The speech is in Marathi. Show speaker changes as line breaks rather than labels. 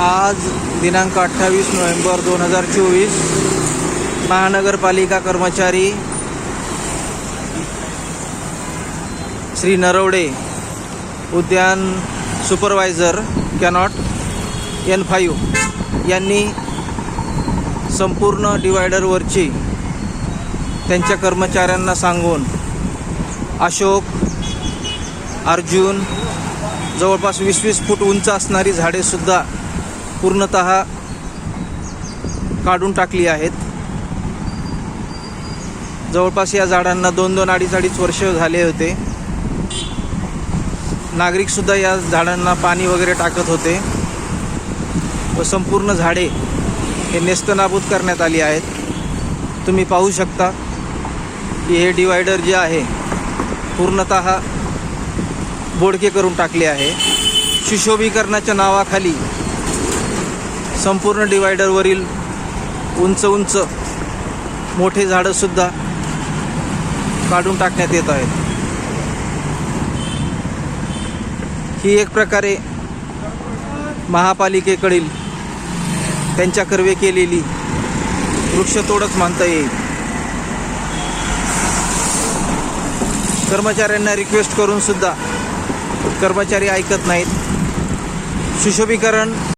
आज दिनांक 28 नोव्हेंबर 2024 महानगरपालिका कर्मचारी श्री नरवडे उद्यान सुपरवायझर कॅनॉट N5 यांनी संपूर्ण डिवायडरवरची त्यांच्या कर्मचाऱ्यांना सांगून अशोक, अर्जुन जवळपास 20-20 फूट उंच असणारी झाडेसुद्धा पूर्णतः काढून टाकली आहेत. जवळपास या झाडांना 2-2, 2.5 वर्ष झाले होते. नागरिकसुद्धा या झाडांना पाणी वगैरे टाकत होते व संपूर्ण झाडे हे नेस्तनाबूत करण्यात आली आहेत. तुम्ही पाहू शकता की हे डिवायडर जे आहे पूर्णतः बोडके करून टाकले आहे. सुशोभीकरणाच्या नावाखाली संपूर्ण डिवायडरवरील उंच उंच मोठे झाडंसुद्धा काढून टाकण्यात येत आहेत. ही एक प्रकारे महापालिकेकडील त्यांच्या कर्वे केलेली वृक्षतोडच मानता येईल. कर्मचाऱ्यांना रिक्वेस्ट करून सुद्धा कर्मचारी ऐकत नाहीत. सुशोभीकरण